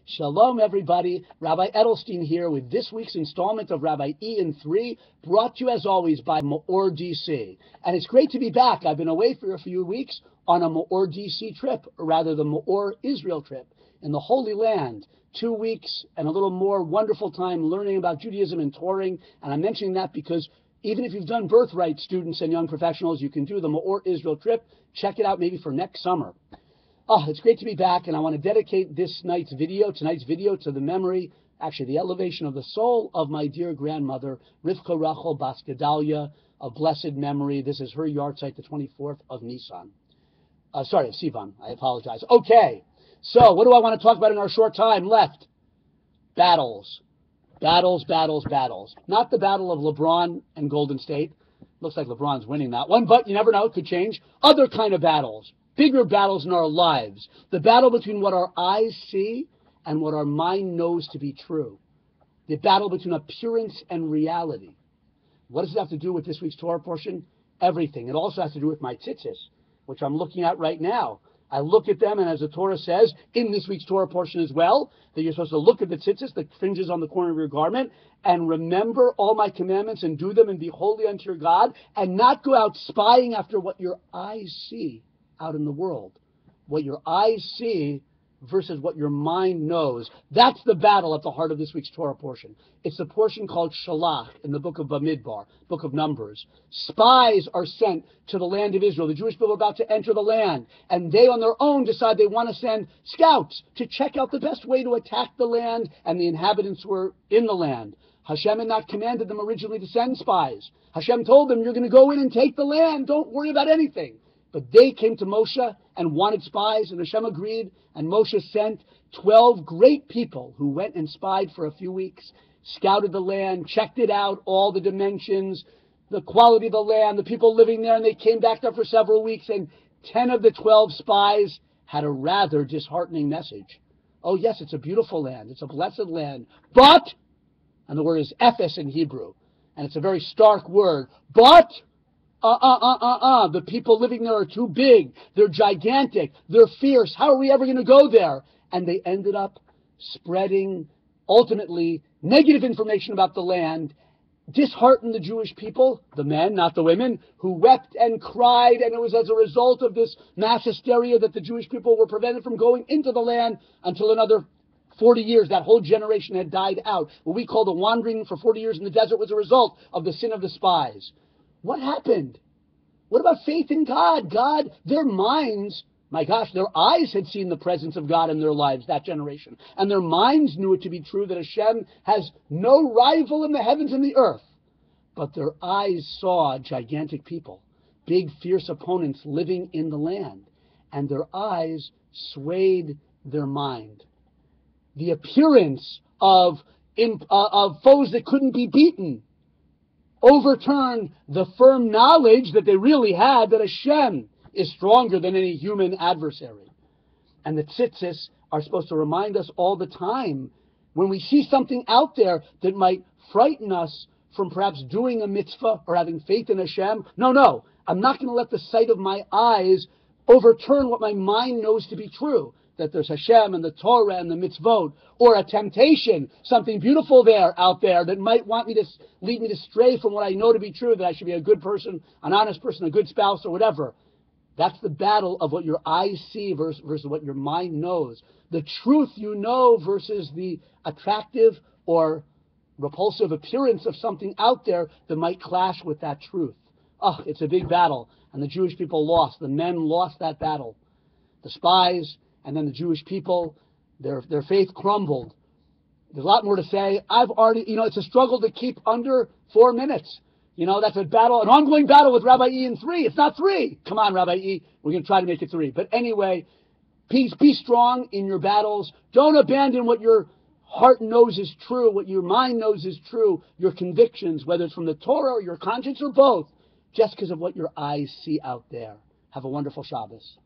Shalom, everybody. Rabbi Edelstein here with this week's installment of Rabbi E in 3, brought to you as always by MEOR DC. And it's great to be back. I've been away for a few weeks on a MEOR DC trip, or rather the MEOR Israel trip in the Holy Land. 2 weeks and a little more wonderful time learning about Judaism and touring. And I'm mentioning that because even if you've done Birthright, students and young professionals, you can do the MEOR Israel trip. Check it out maybe for next summer. Oh, it's great to be back, and I want to dedicate tonight's video to the memory, actually the elevation of the soul of my dear grandmother, Rivka Rachel Bas Gedalia, of blessed memory. This is her yahrzeit, the 24th of Sivan. I apologize. Okay, so what do I want to talk about in our short time left? Battles. Battles. Not the battle of LeBron and Golden State. Looks like LeBron's winning that one, but you never know, it could change. Other kind of battles. Bigger battles in our lives. The battle between what our eyes see and what our mind knows to be true. The battle between appearance and reality. What does it have to do with this week's Torah portion? Everything. It also has to do with my tzitzis, which I'm looking at right now. I look at them, and as the Torah says in this week's Torah portion as well, that you're supposed to look at the tzitzis, the fringes on the corner of your garment, and remember all my commandments and do them and be holy unto your God, and not go out spying after what your eyes see out in the world. What your eyes see versus what your mind knows. That's the battle at the heart of this week's Torah portion. It's the portion called Shalach in the book of Bamidbar, book of Numbers. Spies are sent to the land of Israel. The Jewish people are about to enter the land, and they on their own decide they want to send scouts to check out the best way to attack the land, and the inhabitants were in the land. Hashem had not commanded them originally to send spies. Hashem told them, you're going to go in and take the land. Don't worry about anything. But they came to Moshe and wanted spies, and Hashem agreed, and Moshe sent 12 great people who went and spied for a few weeks, scouted the land, checked it out, all the dimensions, the quality of the land, the people living there, and they came back there for several weeks, and 10 of the 12 spies had a rather disheartening message. Oh yes, it's a beautiful land, it's a blessed land, but, and the word is ephes in Hebrew, and it's a very stark word, but the people living there are too big. They're gigantic. They're fierce. How are we ever going to go there? And they ended up spreading, ultimately, negative information about the land, disheartened the Jewish people, the men, not the women, who wept and cried, and it was as a result of this mass hysteria that the Jewish people were prevented from going into the land until another 40 years. That whole generation had died out. What we call the wandering for 40 years in the desert was a result of the sin of the spies. What happened? What about faith in God? God, their minds, my gosh, their eyes had seen the presence of God in their lives, that generation. And their minds knew it to be true that Hashem has no rival in the heavens and the earth. But their eyes saw gigantic people, big, fierce opponents living in the land. And their eyes swayed their mind. The appearance of foes that couldn't be beaten overturned the firm knowledge that they really had that Hashem is stronger than any human adversary. And the tzitzis are supposed to remind us all the time when we see something out there that might frighten us from perhaps doing a mitzvah or having faith in Hashem. No, I'm not going to let the sight of my eyes overturn what my mind knows to be true, that there's Hashem and the Torah and the mitzvot, or a temptation, something beautiful out there that might lead me to stray from what I know to be true, that I should be a good person, an honest person, a good spouse, or whatever. That's the battle of what your eyes see versus what your mind knows. The truth you know versus the attractive or repulsive appearance of something out there that might clash with that truth. Oh, it's a big battle, and the Jewish people lost. The men lost that battle. The spies, and then the Jewish people, their faith crumbled. There's a lot more to say. It's a struggle to keep under 4 minutes. That's a battle, an ongoing battle with Rabbi E in 3. It's not 3. Come on, Rabbi E. We're going to try to make it 3. But anyway, be strong in your battles. Don't abandon what your heart knows is true, what your mind knows is true, your convictions, whether it's from the Torah or your conscience or both, just because of what your eyes see out there. Have a wonderful Shabbos.